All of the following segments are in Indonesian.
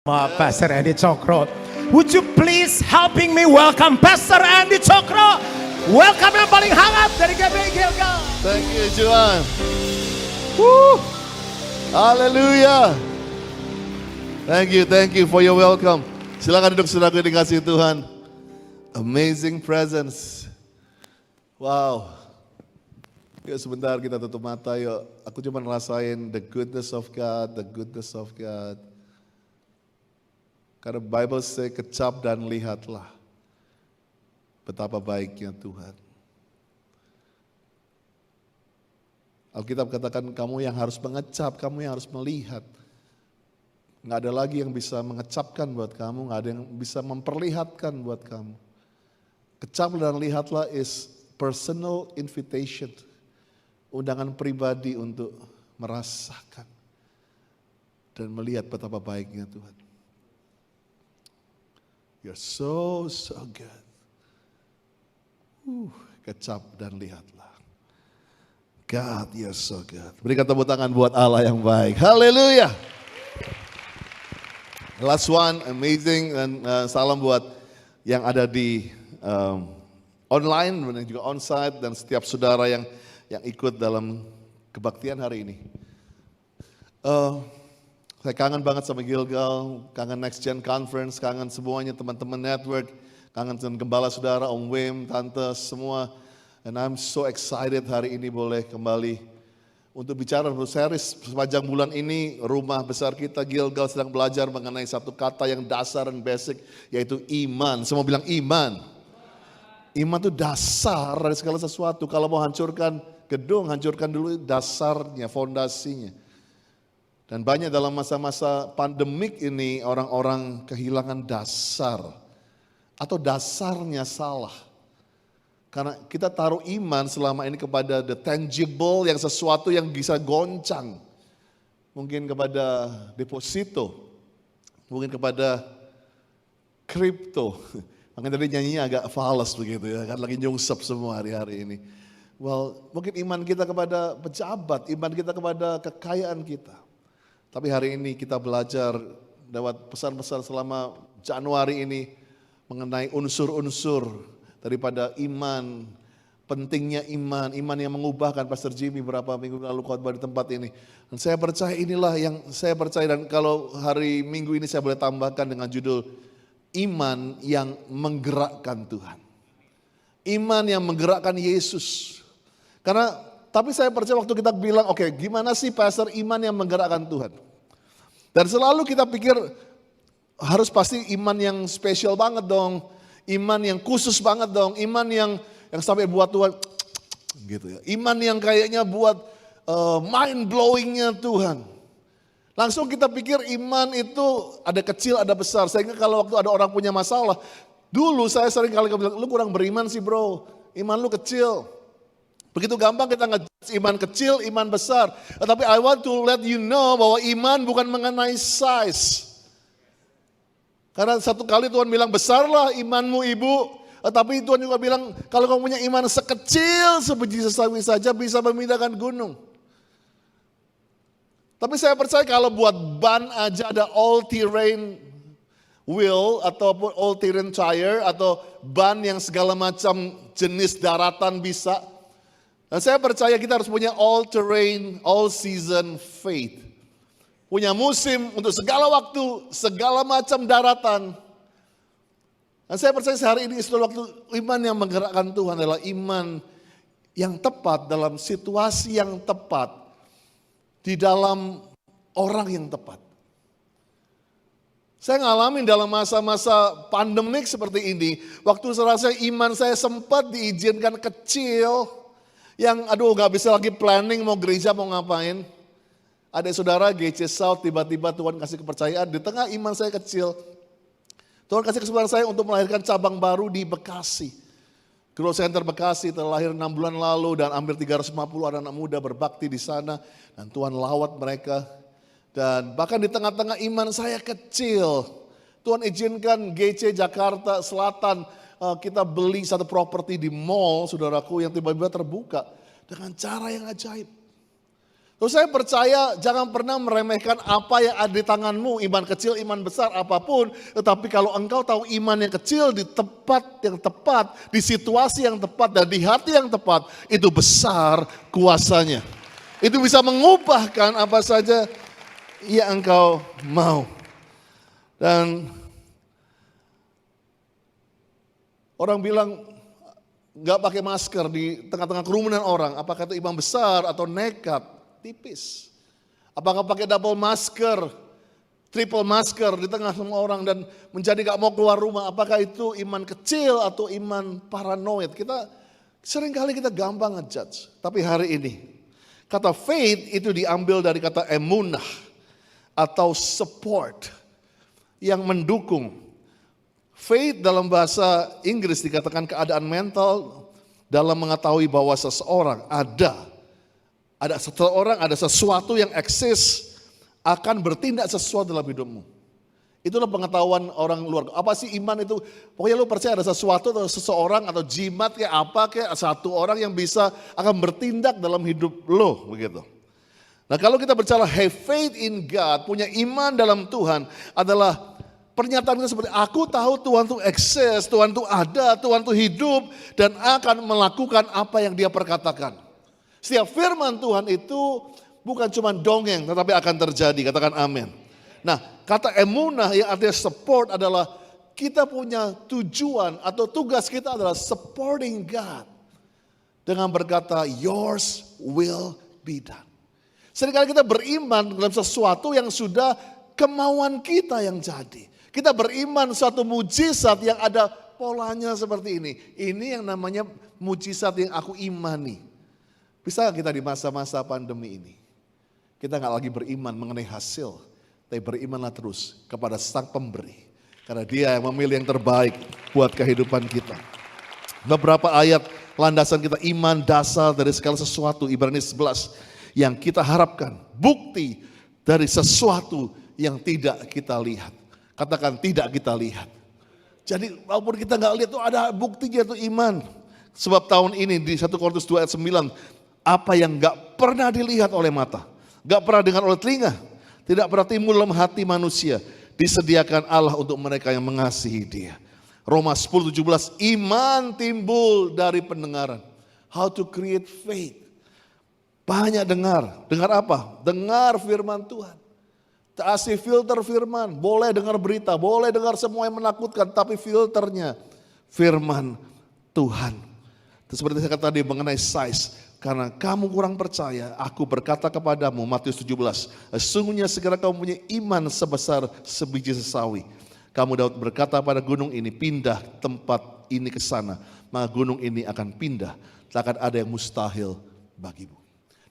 Pastor Andy Cokro. Would you please helping me welcome Pastor Andy Cokro? Welcome yang paling hangat dari GBI Gilgal. Thank you Juan. Woo. Haleluya. Thank you for your welcome. Silakan duduk saudaraku dikasih Tuhan. Amazing presence. Wow. Yuk sebentar kita tutup mata yuk. Aku cuma ngerasain the goodness of God, the goodness of God. Karena Bible say kecap dan lihatlah betapa baiknya Tuhan. Alkitab katakan kamu yang harus mengecap, kamu yang harus melihat. Nggak ada lagi yang bisa mengecapkan buat kamu, nggak ada yang bisa memperlihatkan buat kamu. Kecap dan lihatlah is personal invitation. Undangan pribadi untuk merasakan dan melihat betapa baiknya Tuhan. You're so good. Kecap dan lihatlah. God, you're so good. Berikan tepuk tangan buat Allah yang baik. Haleluya. Last one, amazing. Dan salam buat yang ada di online dan juga onsite dan setiap saudara yang ikut dalam kebaktian hari ini. Saya kangen banget sama Gilgal, kangen Next Gen Conference, kangen semuanya teman-teman network, kangen dengan gembala saudara, Om Wim, Tante, semua. And I'm so excited hari ini boleh kembali untuk bicara series sepanjang bulan ini. Rumah besar kita Gilgal sedang belajar mengenai satu kata yang dasar dan basic, yaitu iman. Semua bilang iman. Iman itu dasar dari segala sesuatu. Kalau mau hancurkan gedung, hancurkan dulu dasarnya, fondasinya. Dan banyak dalam masa-masa pandemik ini orang-orang kehilangan dasar. Atau dasarnya salah. Karena kita taruh iman selama ini kepada the tangible, yang sesuatu yang bisa goncang. Mungkin kepada deposito. Mungkin kepada kripto. Makanya tadi nyanyinya agak fals begitu ya. Kan lagi nyungsep semua hari-hari ini. Well, mungkin iman kita kepada pejabat. Iman kita kepada kekayaan kita. Tapi hari ini kita belajar lewat pesan-pesan selama Januari ini mengenai unsur-unsur daripada iman, pentingnya iman yang mengubahkan. Pastor Jimmy berapa minggu lalu khotbah di tempat ini. Dan saya percaya inilah yang saya percaya, dan kalau hari Minggu ini saya boleh tambahkan dengan judul iman yang menggerakkan Tuhan. Iman yang menggerakkan Yesus. Tapi saya percaya waktu kita bilang, oke, gimana sih pastor iman yang menggerakkan Tuhan? Dan selalu kita pikir harus pasti iman yang spesial banget dong. Iman yang khusus banget dong. Iman yang sampai buat Tuhan gitu ya. Iman yang kayaknya buat mind blowingnya Tuhan. Langsung kita pikir iman itu ada kecil ada besar. Sehingga kalau waktu ada orang punya masalah. Dulu saya sering kali bilang, lu kurang beriman sih bro. Iman lu kecil. Begitu gampang kita ngejudge iman kecil, iman besar. Tapi I want to let you know bahwa iman bukan mengenai size. Karena satu kali Tuhan bilang besarlah imanmu ibu. Tapi Tuhan juga bilang kalau kamu punya iman sekecil sebiji sesawi saja bisa memindahkan gunung. Tapi saya percaya kalau buat ban aja ada all terrain wheel ataupun all terrain tire atau ban yang segala macam jenis daratan bisa. Dan saya percaya kita harus punya all terrain, all season faith. Punya musim untuk segala waktu, segala macam daratan. Dan saya percaya sehari ini setelah waktu iman yang menggerakkan Tuhan adalah iman yang tepat dalam situasi yang tepat. Di dalam orang yang tepat. Saya ngalamin dalam masa-masa pandemik seperti ini. Waktu saya rasa iman saya sempat diizinkan kecil. Yang gak bisa lagi planning mau gereja mau ngapain. Ada saudara GC South tiba-tiba Tuhan kasih kepercayaan. Di tengah iman saya kecil. Tuhan kasih kesempatan saya untuk melahirkan cabang baru di Bekasi. Growth Center Bekasi terlahir 6 bulan lalu. Dan hampir 350 anak-anak muda berbakti di sana. Dan Tuhan lawat mereka. Dan bahkan di tengah-tengah iman saya kecil. Tuhan izinkan GC Jakarta Selatan. Kita beli satu properti di mall, saudaraku, yang tiba-tiba terbuka dengan cara yang ajaib. Terus saya percaya jangan pernah meremehkan apa yang ada di tanganmu, iman kecil, iman besar, apapun. Tetapi kalau engkau tahu iman yang kecil di tempat yang tepat, di situasi yang tepat, dan di hati yang tepat, itu besar kuasanya. Itu bisa mengubahkan apa saja yang engkau mau. Dan orang bilang gak pakai masker di tengah-tengah kerumunan orang, apakah itu iman besar atau nekat? Tipis. Apakah pakai double masker, triple masker di tengah semua orang dan menjadi gak mau keluar rumah, apakah itu iman kecil atau iman paranoid? Seringkali kita gampang ngejudge. Tapi hari ini, kata faith itu diambil dari kata emunah atau support yang mendukung. Faith dalam bahasa Inggris dikatakan keadaan mental dalam mengetahui bahwa seseorang ada sesuatu yang eksis akan bertindak sesuatu dalam hidupmu. Itulah pengetahuan orang luar. Apa sih iman itu? Pokoknya lu percaya ada sesuatu atau seseorang atau jimat kayak apa kayak satu orang yang bisa akan bertindak dalam hidup lo begitu. Nah kalau kita bicara have faith in God, punya iman dalam Tuhan adalah pernyataan kita seperti aku tahu Tuhan itu eksis, Tuhan itu ada, Tuhan itu hidup dan akan melakukan apa yang Dia perkatakan. Setiap firman Tuhan itu bukan cuma dongeng tetapi akan terjadi, katakan amin. Nah kata emunah yang artinya support adalah kita punya tujuan atau tugas kita adalah supporting God. Dengan berkata yours will be done. Seringkali kita beriman dalam sesuatu yang sudah kemauan kita yang jadi. Kita beriman suatu mujizat yang ada polanya seperti ini. Ini yang namanya mujizat yang aku imani. Bisa kita di masa-masa pandemi ini, kita gak lagi beriman mengenai hasil, tapi berimanlah terus kepada Sang Pemberi. Karena Dia yang memilih yang terbaik buat kehidupan kita. Beberapa ayat landasan kita iman dasar dari segala sesuatu, Ibrani 11, yang kita harapkan, bukti dari sesuatu yang tidak kita lihat. Katakan tidak kita lihat. Jadi walaupun kita gak lihat itu ada buktinya itu iman. Sebab tahun ini di 1 Korintus 2 ayat 9, apa yang gak pernah dilihat oleh mata, gak pernah dengar oleh telinga, tidak pernah timbul dalam hati manusia, disediakan Allah untuk mereka yang mengasihi Dia. Roma 10:17, iman timbul dari pendengaran. How to create faith. Banyak dengar apa? Dengar firman Tuhan. Kasih filter firman, boleh dengar berita, boleh dengar semua yang menakutkan, tapi filternya firman Tuhan. Seperti saya kata tadi mengenai size. Karena kamu kurang percaya, aku berkata kepadamu, Matius 17, sesungguhnya segera kamu punya iman sebesar sebiji sesawi. Kamu dapat berkata pada gunung ini, pindah tempat ini ke sana, maka gunung ini akan pindah. Tak akan ada yang mustahil bagimu.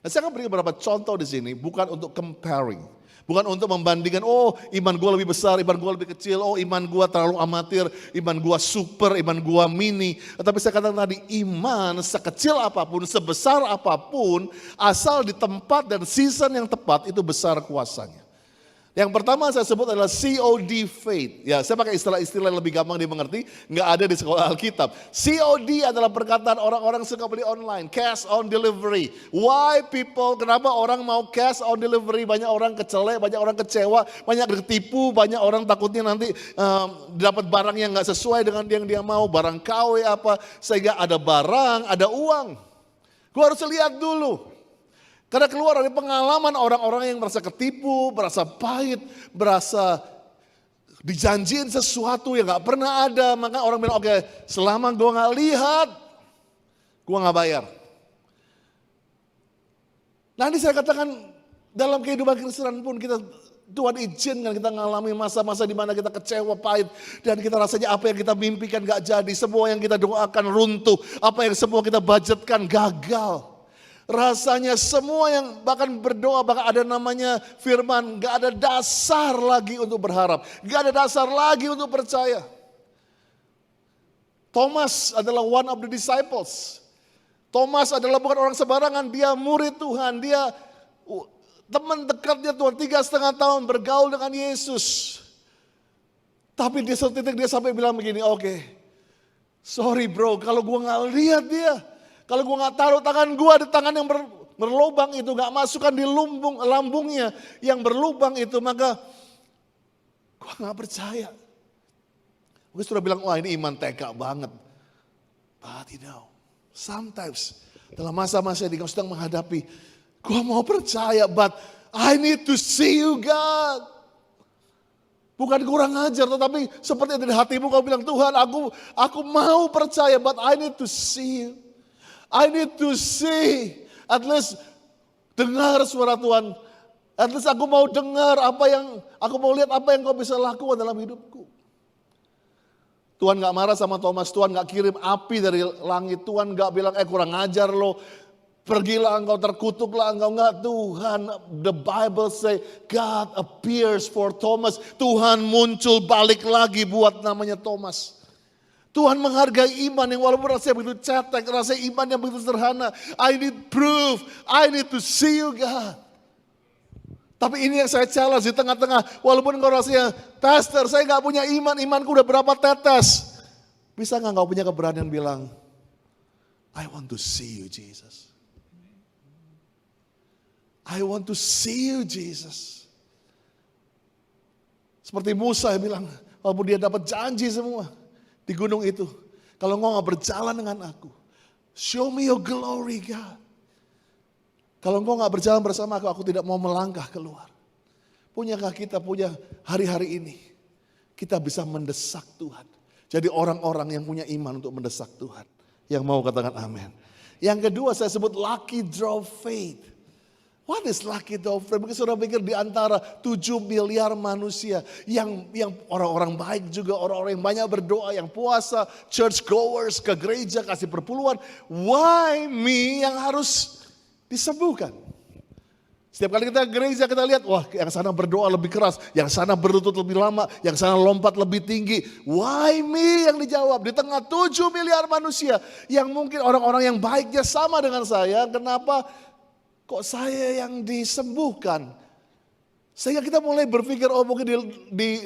Nah, saya akan beri beberapa contoh di sini, bukan untuk comparing. Bukan untuk membandingkan, oh iman gua lebih besar, iman gua lebih kecil, oh iman gua terlalu amatir, iman gua super, iman gua mini. Tetapi saya katakan tadi, iman sekecil apapun, sebesar apapun, asal di tempat dan season yang tepat itu besar kuasanya. Yang pertama saya sebut adalah COD faith. Ya, saya pakai istilah-istilah yang lebih gampang dimengerti, nggak ada di sekolah Alkitab. COD adalah perkataan orang-orang suka beli online, cash on delivery. Why people? Kenapa orang mau cash on delivery? Banyak orang kecelek, banyak orang kecewa, banyak ditipu, banyak orang takutnya nanti dapat barang yang nggak sesuai dengan yang dia mau, barang KW apa, sehingga ada barang, ada uang. Gua harus lihat dulu. Karena keluar dari pengalaman orang-orang yang merasa ketipu, merasa pahit, merasa dijanjiin sesuatu yang gak pernah ada. Maka orang bilang, oke, selama gue gak lihat, gue gak bayar. Nanti saya katakan dalam kehidupan Kristenan pun kita, Tuhan izinkan kita mengalami masa-masa di mana kita kecewa, pahit. Dan kita rasanya apa yang kita mimpikan gak jadi. Semua yang kita doakan runtuh. Apa yang semua kita budgetkan gagal. Rasanya semua yang bahkan berdoa, bahkan ada namanya firman, gak ada dasar lagi untuk berharap. Gak ada dasar lagi untuk percaya. Thomas adalah one of the disciples. Thomas adalah bukan orang sembarangan, dia murid Tuhan. Dia teman dekatnya Tuhan, 3,5 tahun bergaul dengan Yesus. Tapi di suatu titik dia sampai bilang begini, oke, sorry bro, kalau gue gak lihat dia. Kalau gue gak taruh tangan gue di tangan yang berlubang itu gak masukkan di lambungnya yang berlubang itu, maka gue gak percaya. Gue sudah bilang, wah ini iman TK banget. But you know, sometimes dalam masa-masa yang kau sedang menghadapi, gue mau percaya, but I need to see you God. Bukan kurang ajar, tetapi seperti dari hatimu kau bilang, Tuhan aku mau percaya, but I need to see you. I need to see, at least dengar suara Tuhan. At least aku mau dengar aku mau lihat apa yang kau bisa lakukan dalam hidupku. Tuhan gak marah sama Thomas, Tuhan gak kirim api dari langit, Tuhan gak bilang kurang ajar lo, pergilah engkau, terkutuklah engkau. Enggak, Tuhan, the Bible say God appears for Thomas. Tuhan muncul balik lagi buat namanya Thomas. Tuhan menghargai iman yang walaupun rasanya begitu cetek, rasanya iman yang begitu sederhana. I need proof, I need to see you God. Tapi ini yang saya challenge di tengah-tengah. Walaupun engkau rasanya, pastor saya gak punya iman, imanku udah berapa tetes. Bisa gak engkau punya keberanian bilang, I want to see you Jesus. I want to see you Jesus. Seperti Musa yang bilang, walaupun dia dapat janji semua di gunung itu. Kalau engkau gak berjalan dengan aku, show me your glory God. Kalau engkau gak berjalan bersama aku tidak mau melangkah keluar. Punyakah kita punya hari-hari ini? Kita bisa mendesak Tuhan. Jadi orang-orang yang punya iman untuk mendesak Tuhan. Yang mau katakan amin. Yang kedua saya sebut lucky draw faith. What is lucky draw faith? Mungkin saudara pikir di antara 7 miliar manusia. Yang orang-orang baik juga, orang-orang yang banyak berdoa, yang puasa, church goers, ke gereja, kasih perpuluhan. Why me yang harus disembuhkan? Setiap kali kita ke gereja kita lihat, wah yang sana berdoa lebih keras, yang sana berlutut lebih lama, yang sana lompat lebih tinggi. Why me yang dijawab? Di tengah 7 miliar manusia yang mungkin orang-orang yang baiknya sama dengan saya, kenapa kok saya yang disembuhkan? Sehingga kita mulai berpikir, oh mungkin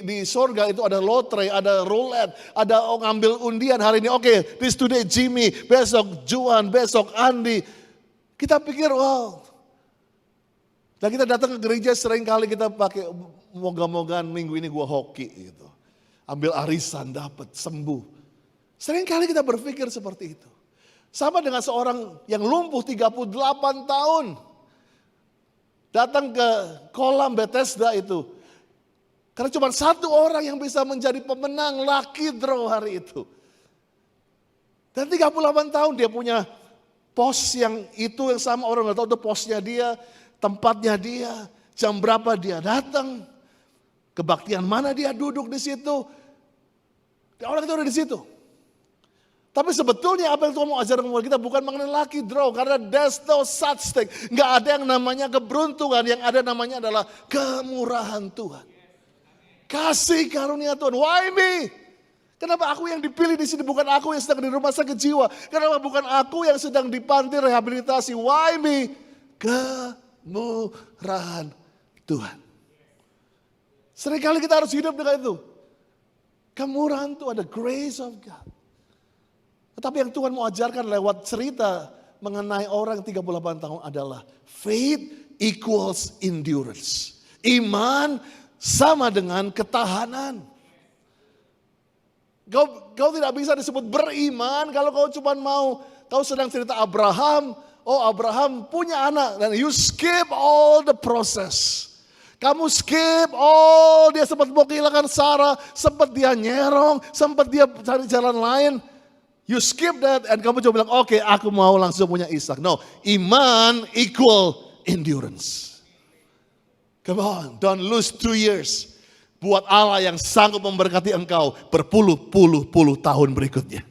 di sorga itu ada lotre, ada roulette, ada ngambil undian hari ini. Oke, this today Jimmy, besok Juan, besok Andi. Kita pikir, wow. Dan kita datang ke gereja sering kali kita pakai moga-mogaan minggu ini gua hoki gitu. Ambil arisan, dapat, sembuh. Sering kali kita berpikir seperti itu. Sama dengan seorang yang lumpuh 38 tahun. Datang ke kolam Bethesda itu. Karena cuma satu orang yang bisa menjadi pemenang lucky draw hari itu. Dan 38 tahun dia punya pos yang sama, orang nggak tahu itu posnya dia, tempatnya dia, jam berapa dia datang, kebaktian mana dia duduk di situ. Orang itu udah di situ. Tapi sebetulnya apa yang Tuhan mau ajarkan kepada kita bukan mengenai lucky draw, karena there's no such thing. Nggak ada yang namanya keberuntungan, yang ada namanya adalah kemurahan Tuhan. Kasih karunia Tuhan. Why me? Kenapa aku yang dipilih di sini, bukan aku yang sedang di rumah sakit jiwa? Kenapa bukan aku yang sedang di panti rehabilitasi? Why me? Kemurahan Tuhan. Seringkali kita harus hidup dengan itu. Kemurahan Tuhan, the grace of God. Tetapi yang Tuhan mau ajarkan lewat cerita mengenai orang 38 tahun adalah faith equals endurance. Iman sama dengan ketahanan. Kau tidak bisa disebut beriman kalau kau cuma kau sedang cerita Abraham. Oh Abraham punya anak dan you skip all the process. Kamu skip dia sempat mau kehilangan Sarah, sempat dia nyerong, sempat dia cari jalan lain. You skip that and kamu coba bilang oke, aku mau langsung punya Ishak. No, iman equal endurance. Come on, don't lose 2 years. Buat Allah yang sanggup memberkati engkau berpuluh-puluh tahun berikutnya.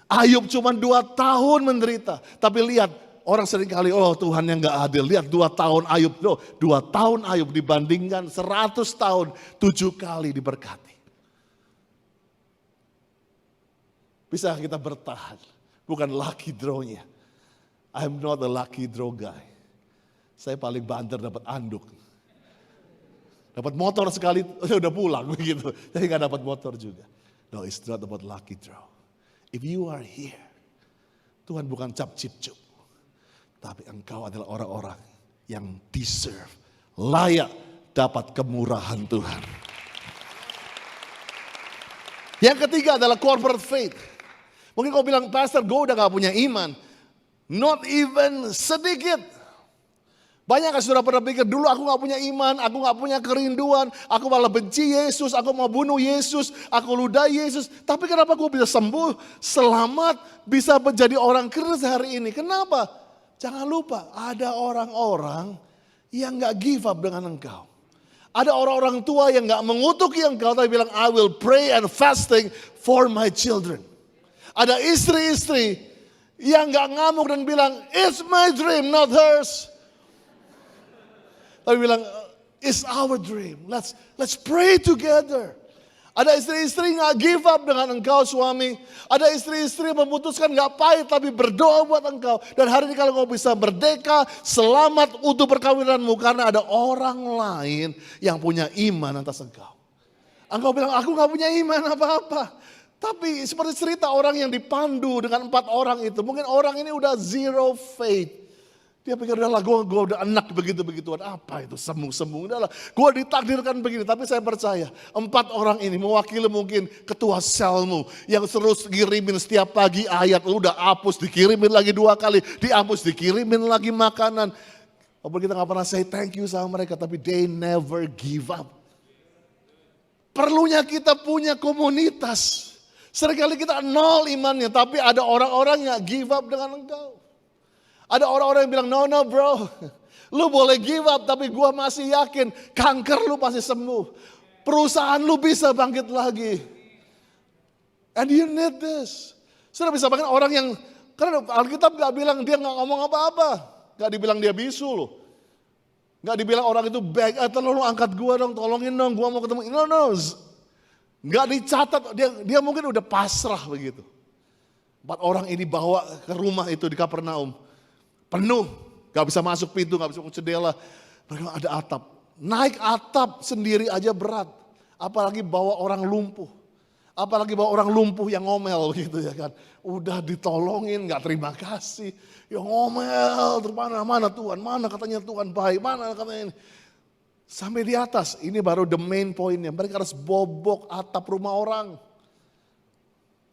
Ayub cuma 2 tahun menderita. Tapi lihat orang seringkali, oh Tuhan yang gak adil. Lihat 2 tahun Ayub. 2 tahun Ayub dibandingkan 100 tahun 7 kali diberkati. Bisa kita bertahan. Bukan lucky draw-nya. I'm not a lucky draw guy. Saya paling banter dapat anduk. Dapat motor sekali, udah pulang begitu. Jadi gak dapat motor juga. No, it's not about lucky draw. If you are here, Tuhan bukan cap cip cup. Tapi engkau adalah orang-orang yang deserve, layak dapat kemurahan Tuhan. Yang ketiga adalah corporate faith. Mungkin kau bilang, pastor, gue udah gak punya iman. Not even sedikit. Banyak kan saudara pernah pikir, dulu aku gak punya iman, aku gak punya kerinduan, aku malah benci Yesus, aku mau bunuh Yesus, aku ludahi Yesus. Tapi kenapa gue bisa sembuh, selamat, bisa menjadi orang Kristen hari ini? Kenapa? Jangan lupa, ada orang-orang yang gak give up dengan engkau. Ada orang-orang tua yang gak mengutuki engkau, tapi bilang, I will pray and fasting for my children. Ada istri-istri yang gak ngamuk dan bilang, it's my dream, not hers. Tapi bilang, it's our dream. Let's pray together. Ada istri-istri nggak give up dengan engkau suami. Ada istri-istri memutuskan nggak pahit tapi berdoa buat engkau. Dan hari ini kalau kau bisa merdeka, selamat untuk perkawinanmu karena ada orang lain yang punya iman atas engkau. Engkau bilang, aku nggak punya iman apa-apa. Tapi seperti cerita orang yang dipandu dengan 4 orang itu. Mungkin orang ini udah zero faith. Dia pikir, udahlah gue udah enak begitu-begituan. Apa itu sembung-sembung, udahlah. Gue ditakdirkan begini, tapi saya percaya 4 orang ini mewakili mungkin ketua selmu. Yang terus kirimin setiap pagi ayat, lu udah hapus, dikirimin lagi 2 kali. Dihapus, dikirimin lagi makanan. Walaupun kita gak pernah say thank you sama mereka, tapi they never give up. Perlunya kita punya komunitas. Seringkali kita nol imannya, tapi ada orang-orang yang give up dengan engkau. Ada orang-orang yang bilang, no bro, lu boleh give up tapi gua masih yakin kanker lu pasti sembuh. Perusahaan lu bisa bangkit lagi. And you need this. Sudah bisa bahkan orang yang, karena Alkitab gak bilang dia gak ngomong apa-apa. Gak dibilang dia bisu loh. Gak dibilang orang itu beg, tolong lu angkat gua dong, tolongin dong, gua mau ketemu. No. Gak dicatat, dia mungkin udah pasrah begitu. 4 orang ini bawa ke rumah itu di Kapernaum. Penuh, gak bisa masuk pintu, gak bisa masuk jendela. Mereka ada atap. Naik atap sendiri aja berat. Apalagi bawa orang lumpuh. Apalagi bawa orang lumpuh yang ngomel gitu ya kan. Udah ditolongin, gak terima kasih. Yang ngomel, terus mana Tuhan, mana katanya Tuhan baik, mana katanya ini. Sampai di atas, ini baru the main pointnya. Mereka harus bobok atap rumah orang.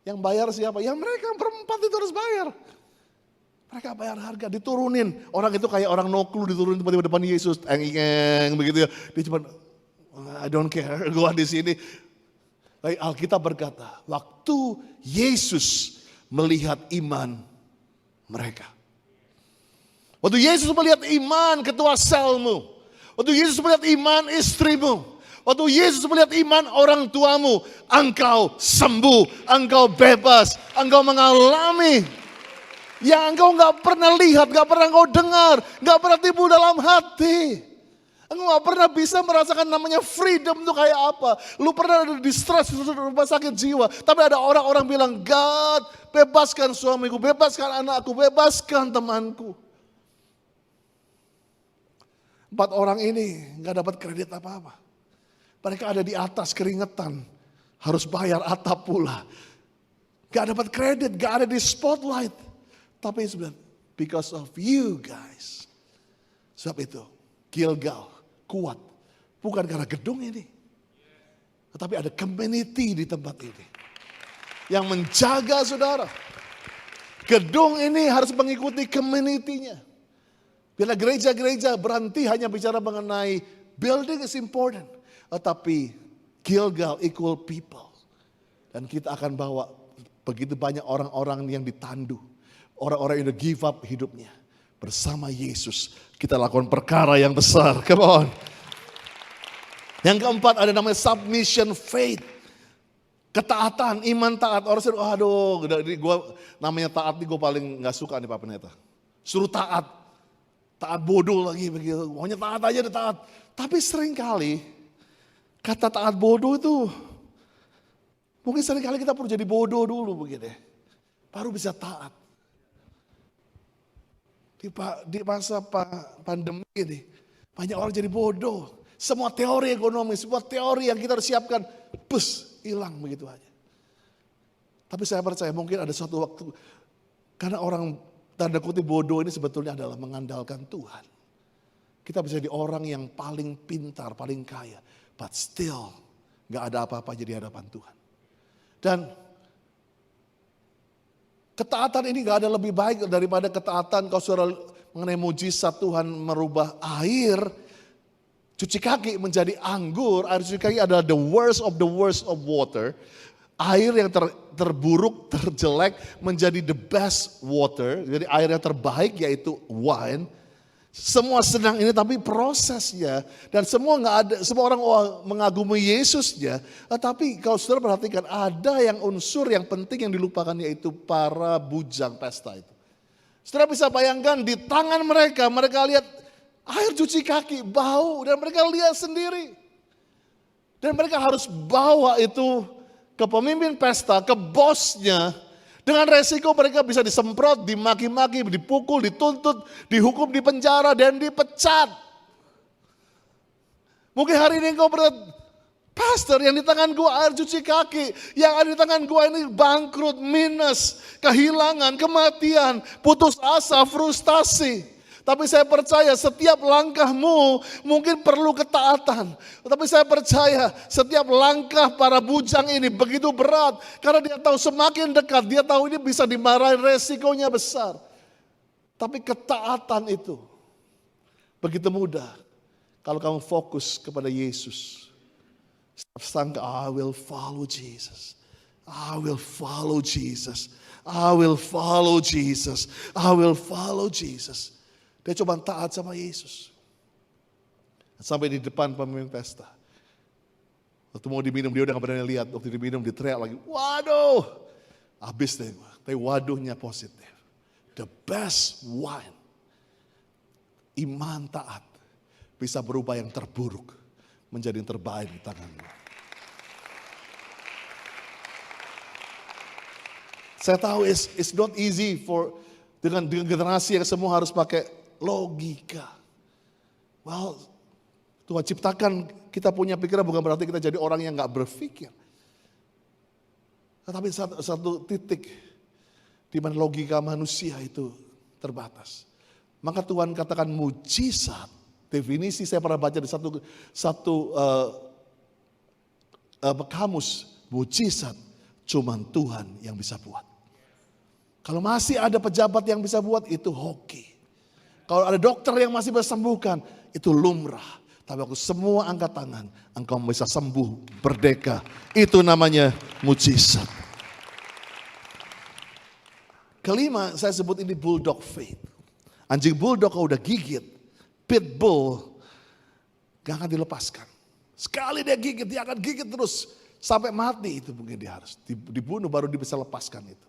Yang bayar siapa? Ya mereka berempat itu harus bayar. Mereka bayar harga, diturunin. Orang itu kayak orang no clue diturunin tiba-tiba depan Yesus. Engeng begitu ya. Dia cuma, I don't care, gua di sini. Alkitab berkata, waktu Yesus melihat iman mereka. Waktu Yesus melihat iman ketua selmu. Waktu Yesus melihat iman istrimu. Waktu Yesus melihat iman orang tuamu. Engkau sembuh, engkau bebas, engkau mengalami yang engkau gak pernah lihat, gak pernah engkau dengar, gak pernah timbul dalam hati. Engkau gak pernah bisa merasakan namanya freedom itu kayak apa. Lu pernah ada di stres, rumah sakit jiwa. Tapi ada orang-orang bilang, God bebaskan suamiku, bebaskan anakku, bebaskan temanku. 4 orang ini gak dapat kredit apa-apa. Mereka ada di atas keringetan, harus bayar atap pula. Gak dapat kredit, gak ada di spotlight. Tapi sebenarnya, because of you guys. Sebab itu, Gilgal kuat. Bukan karena gedung ini. Tetapi ada community di tempat ini. Yang menjaga saudara. Gedung ini harus mengikuti community-nya. Bila gereja-gereja berhenti hanya bicara mengenai building is important. Tetapi Gilgal equal people. Dan kita akan bawa begitu banyak orang-orang yang ditandu. Orang-orang yang udah give up hidupnya. Bersama Yesus kita lakukan perkara yang besar. Come on. Yang keempat ada namanya submission faith. Ketaatan, iman taat. Orang suruh, aduh, gua, namanya taat nih gue paling gak suka nih Pak Pendeta. Suruh taat. Taat bodoh lagi begitu. Maunya taat aja deh taat. Tapi seringkali kata taat bodoh itu. Mungkin seringkali kita perlu jadi bodoh dulu begitu ya. Baru bisa taat. Di masa pandemi ini, banyak orang jadi bodoh. Semua teori ekonomi, semua teori yang kita harus siapkan, hilang begitu aja. Tapi saya percaya mungkin ada suatu waktu, karena orang tanda kutip bodoh ini sebetulnya adalah mengandalkan Tuhan. Kita bisa jadi orang yang paling pintar, paling kaya, but still gak ada apa-apa di hadapan Tuhan. Dan ketaatan ini gak ada lebih baik daripada ketaatan kalau saudara mengenai mujizat Tuhan merubah air cuci kaki menjadi anggur. Air cuci kaki adalah the worst of water. Air yang terburuk, terjelek menjadi the best water. Jadi air yang terbaik yaitu wine. Semua senang ini tapi prosesnya dan semua orang mengagumi Yesusnya. Tapi kalau saudara perhatikan ada yang unsur yang penting yang dilupakan yaitu para bujang pesta itu. Saudara bisa bayangkan di tangan mereka lihat air cuci kaki bau dan mereka lihat sendiri. Dan mereka harus bawa itu ke pemimpin pesta, ke bosnya. Dengan resiko mereka bisa disemprot, dimaki-maki, dipukul, dituntut, dihukum di penjara dan dipecat. Mungkin hari ini engkau berat, pastor yang di tangan gua air cuci kaki, yang ada di tangan gua ini bangkrut, minus, kehilangan, kematian, putus asa, frustasi. Tapi saya percaya setiap langkahmu mungkin perlu ketaatan. Tapi saya percaya setiap langkah para bujang ini begitu berat. Karena dia tahu semakin dekat, dia tahu ini bisa dimarahin, resikonya besar. Tapi ketaatan itu begitu mudah. Kalau kamu fokus kepada Yesus. Sangka, I will follow Jesus. I will follow Jesus. I will follow Jesus. I will follow Jesus. Dia coba taat sama Yesus. Sampai di depan pemimpin pesta. Waktu mau diminum dia udah gak pernah lihat. Waktu diminum dia teriak lagi. Waduh. Habis deh. Tapi waduhnya positif. The best wine. Iman taat. Bisa berubah yang terburuk. Menjadi yang terbaik di tanganmu. Saya tahu it's not easy for dengan generasi yang semua harus pakai logika. Well, Tuhan ciptakan kita punya pikiran bukan berarti kita jadi orang yang gak berpikir. Tetapi satu titik di mana logika manusia itu terbatas. Maka Tuhan katakan mujizat. Definisi saya pernah baca di satu kamus. Mujizat cuman Tuhan yang bisa buat. Kalau masih ada pejabat yang bisa buat itu hoki. Kalau ada dokter yang masih bisa sembuhkan, itu lumrah. Tapi aku semua angkat tangan, engkau bisa sembuh, berdeka. Itu namanya mujizat. Kelima, saya sebut ini bulldog faith. Anjing bulldog kalau udah gigit, pitbull, gak akan dilepaskan. Sekali dia gigit, dia akan gigit terus. Sampai mati itu mungkin dia harus dibunuh baru dia bisa lepaskan itu.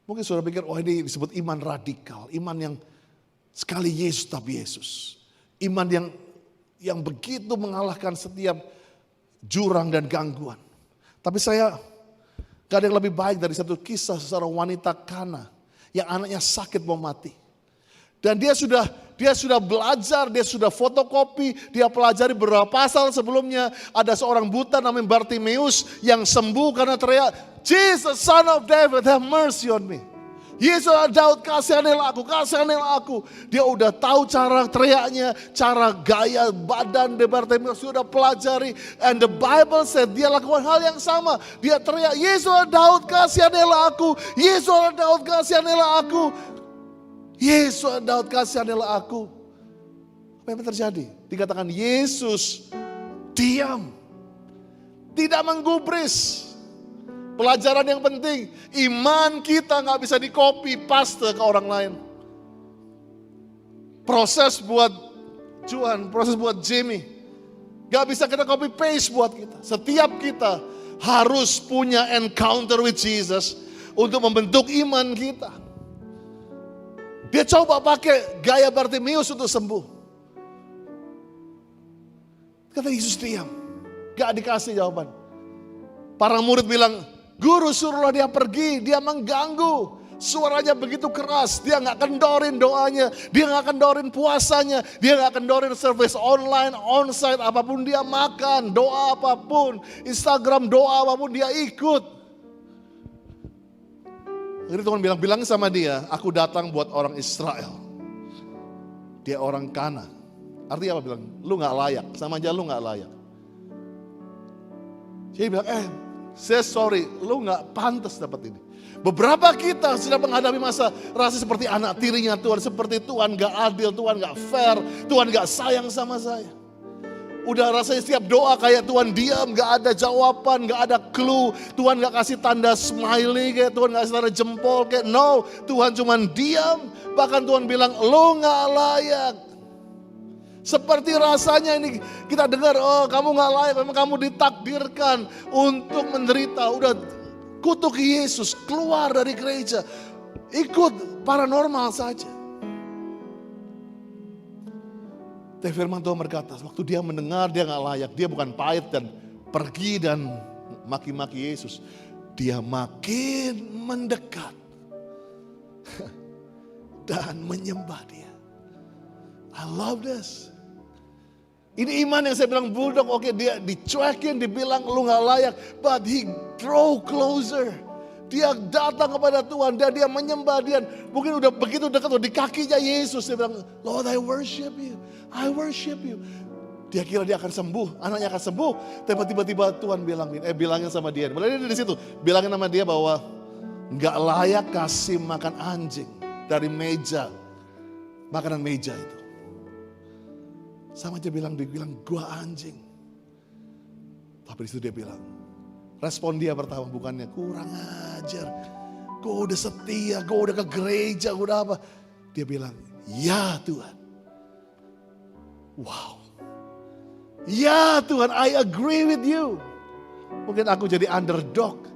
Mungkin saudara pikir, oh ini disebut iman radikal. Iman yang sekali Yesus tapi Yesus. Iman yang begitu mengalahkan setiap jurang dan gangguan. Tapi saya gak ada yang lebih baik dari satu kisah seorang wanita Kana. Yang anaknya sakit mau mati. Dan dia sudah belajar, dia sudah fotokopi, dia pelajari beberapa pasal sebelumnya. Ada seorang buta namanya Bartimeus yang sembuh karena teriak, Jesus son of David have mercy on me. Yesus Daud kasihanilah aku. Dia udah tahu cara teriaknya, cara gaya badan de Bartimeus sudah pelajari. And the Bible said dia lakukan hal yang sama. Dia teriak, Yesus Daud kasihanilah aku. Yesus Daud kasihanilah aku. Yesus Daud kasihanilah aku. Apa yang terjadi? Dikatakan Yesus diam. Tidak menggubris. Pelajaran yang penting, iman kita gak bisa di-copy paste ke orang lain. Proses buat Juan, proses buat Jimmy. Gak bisa kita copy paste buat kita. Setiap kita harus punya encounter with Jesus untuk membentuk iman kita. Dia coba pakai gaya Bartimeus untuk sembuh. Kata Yesus diam. Gak dikasih jawaban. Para murid bilang, Guru suruhlah dia pergi, dia mengganggu. Suaranya begitu keras, dia gak kendorin doanya. Dia gak kendorin puasanya. Dia gak kendorin service online, onsite, apapun dia makan. Doa apapun, Instagram doa apapun dia ikut. Akhirnya Tuhan bilang sama dia, aku datang buat orang Israel. Dia orang Kana. Artinya apa? Bilang, lu gak layak, sama aja lu gak layak. Jadi bilang, saya sorry, lu gak pantas dapat ini. Beberapa kita sedang menghadapi masa rasa seperti anak tirinya Tuhan. Seperti Tuhan gak adil, Tuhan gak fair, Tuhan gak sayang sama saya. Udah rasanya setiap doa kayak Tuhan diam, gak ada jawaban, gak ada clue. Tuhan gak kasih tanda smiley kayak, Tuhan gak kasih tanda jempol kayak. No, Tuhan cuman diam. Bahkan Tuhan bilang, lo gak layak. Seperti rasanya ini kita dengar, oh kamu gak layak, memang kamu ditakdirkan untuk menderita. Udah kutuk Yesus, keluar dari gereja, ikut paranormal saja. Tapi firman Tuhan berkata, waktu dia mendengar dia gak layak, dia bukan pahit dan pergi dan maki-maki Yesus. Dia makin mendekat dan menyembah dia. I love this. Ini iman yang saya bilang bulldog, oke dia dicuekin, dibilang lu gak layak. But he grow closer. Dia datang kepada Tuhan dan dia menyembah dia. Mungkin udah begitu dekat di kakinya Yesus. Dia bilang, Lord I worship you. I worship you. Dia kira dia akan sembuh, anaknya akan sembuh. Tapi tiba-tiba Tuhan bilangin sama dia. Mulai dari situ, bilangin sama dia bahwa gak layak kasih makan anjing dari meja. Makanan meja itu. Sama aja dia bilang gua anjing. Tapi disitu dia bilang, respon dia pertama bukannya kurang ajar. Gua udah setia, gua udah ke gereja, gua udah apa. Dia bilang, ya Tuhan. Wow. Ya Tuhan, I agree with you. Mungkin aku jadi underdog.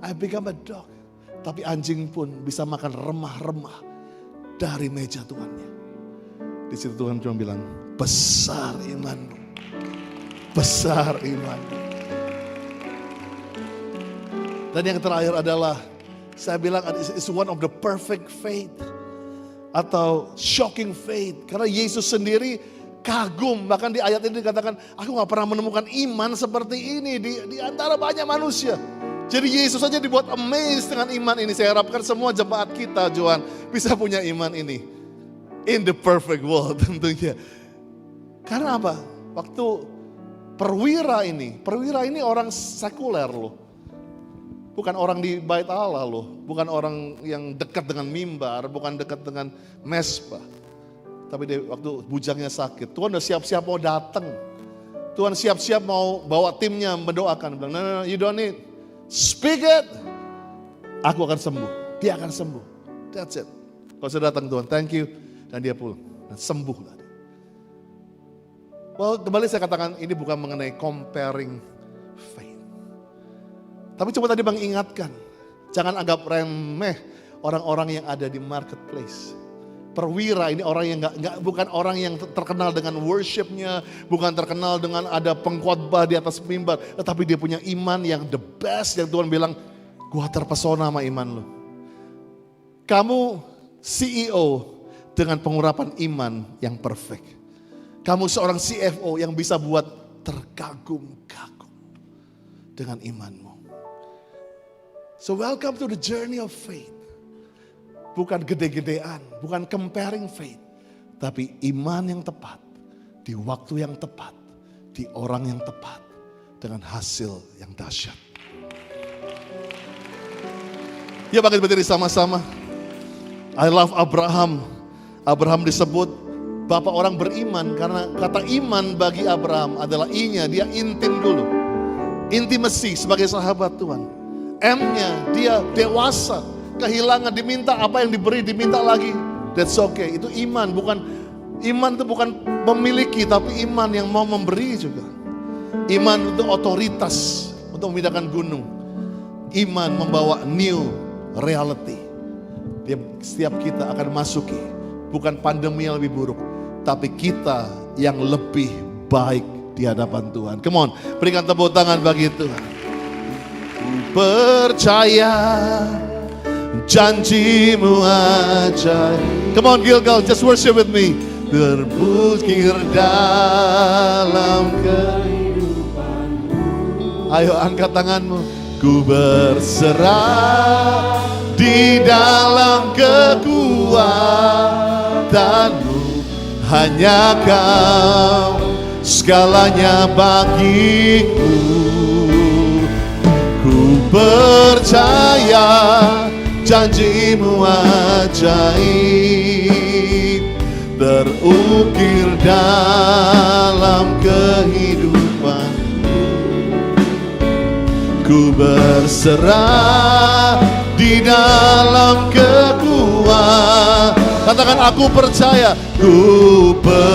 I become a dog. Tapi anjing pun bisa makan remah-remah dari meja Tuhannya. Di situ Tuhan cuma bilang, besar imanmu. Besar imanmu. Dan yang terakhir adalah, saya bilang it's one of the perfect faith. Atau shocking faith. Karena Yesus sendiri kagum. Bahkan di ayat ini dikatakan, aku gak pernah menemukan iman seperti ini di antara banyak manusia. Jadi Yesus saja dibuat amazed dengan iman ini. Saya harapkan semua jemaat kita, Johan, bisa punya iman ini. In the perfect world tentunya. Karena apa? Waktu perwira ini orang sekuler loh. Bukan orang di bait Allah loh. Bukan orang yang dekat dengan mimbar, bukan dekat dengan mesbah. Tapi dia, waktu bujangnya sakit, Tuhan udah siap-siap mau datang. Tuhan siap-siap mau bawa timnya mendoakan. Bilang, no, you don't need. Speak it. Aku akan sembuh. Dia akan sembuh. That's it. Kalau saya datang Tuhan, thank you. Dan dia pulang. Dan sembuh lah. Well, kembali saya katakan ini bukan mengenai comparing faith. Tapi coba tadi Bang ingatkan. Jangan anggap remeh orang-orang yang ada di marketplace. Perwira ini orang yang bukan orang yang terkenal dengan worshipnya, bukan terkenal dengan ada pengkhotbah di atas mimbar, tetapi dia punya iman yang the best, yang Tuhan bilang, gua terpesona sama iman lu. Kamu CEO dengan pengurapan iman yang perfect. Kamu seorang CFO yang bisa buat terkagum-kagum dengan imanmu. So welcome to the journey of faith. Bukan gede-gedean, bukan comparing faith. Tapi iman yang tepat, di waktu yang tepat, di orang yang tepat, dengan hasil yang dahsyat. Ya bangkit berdiri sama-sama. I love Abraham. Abraham disebut bapak orang beriman karena kata iman bagi Abraham adalah I-nya, dia intim dulu. Intimacy sebagai sahabat Tuhan. M-nya, dia dewasa. Kehilangan, diminta apa yang diberi, diminta lagi. That's okay. Itu iman, iman itu bukan memiliki, tapi iman yang mau memberi juga. Iman itu otoritas untuk memindahkan gunung. Iman membawa new reality. Setiap kita akan masuki, bukan pandemi yang lebih buruk, tapi kita yang lebih baik di hadapan Tuhan. Come on, berikan tepuk tangan bagi Tuhan. Percaya janjimu ajaib. Come on Gilgal, just worship with me. Terbukir dalam kehidupanmu. Ayo angkat tanganmu. Ku berserah di dalam kekuatanmu. Hanya Kau segalanya bagiku. Ku percaya janjimu ajaib terukir dalam kehidupanku. Ku berserah di dalam kekuatan. Katakan aku percaya. Ku percaya.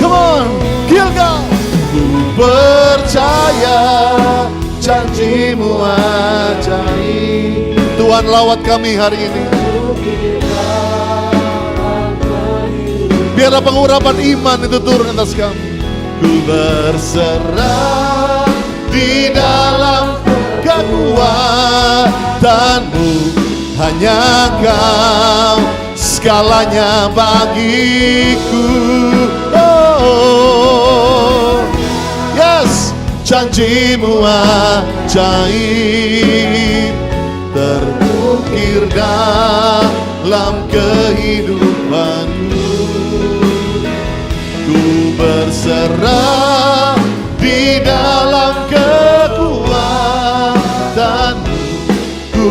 Come on, Gilgal. Ku percaya janjimu ajaib. Tuhan lawat kami hari ini. Biarlah pengurapan iman itu turun atas kami. Ku berserah di dalam kekuatanmu. Hanya Kau segalanya bagiku. Oh, yes, janjimu ajaib terukir dalam kehidupanku. Ku berserah di dalam kekuatanmu. Ku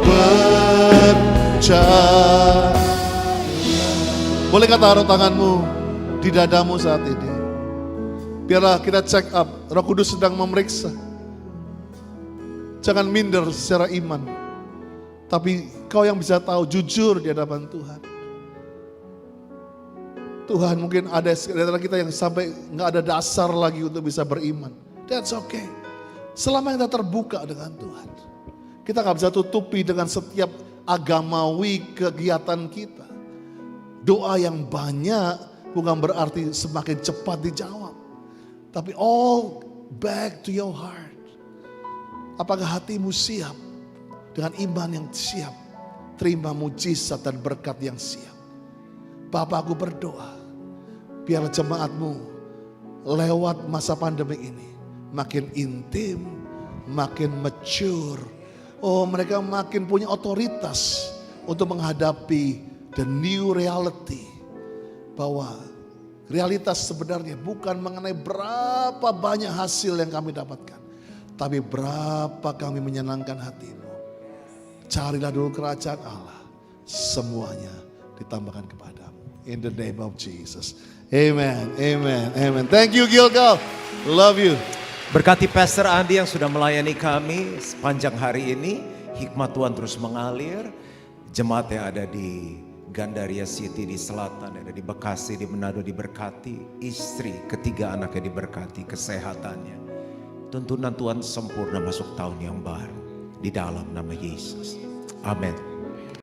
percaya. Boleh kata taruh tanganmu di dadamu saat ini. Biarlah kita check up. Roh Kudus sedang memeriksa. Jangan minder secara iman. Tapi kau yang bisa tahu jujur di hadapan Tuhan. Tuhan, mungkin ada di antara kita yang sampai nggak ada dasar lagi untuk bisa beriman. That's okay. Selama kita terbuka dengan Tuhan. Kita nggak bisa tutupi dengan setiap agamawi kegiatan kita. Doa yang banyak bukan berarti semakin cepat dijawab. Tapi all back to your heart. Apakah hatimu siap dengan iman yang siap? Terima mujizat dan berkat yang siap. Bapa, aku berdoa. Biar jemaatmu lewat masa pandemi ini makin intim, makin mature. Oh, mereka makin punya otoritas untuk menghadapi the new reality. Bahwa realitas sebenarnya bukan mengenai berapa banyak hasil yang kami dapatkan. Tapi berapa kami menyenangkan hatimu. Carilah dulu kerajaan Allah. Semuanya ditambahkan kepadamu. In the name of Jesus. Amen, amen, amen. Thank you Gilgal. Love you. Berkati Pastor Andi yang sudah melayani kami sepanjang hari ini. Hikmat Tuhan terus mengalir. Jemaat yang ada di Gandaria City di selatan, ada di Bekasi, di Manado diberkati. Istri, ketiga anaknya diberkati, kesehatannya. Tuntunan Tuhan sempurna masuk tahun yang baru. Di dalam nama Yesus. Amin.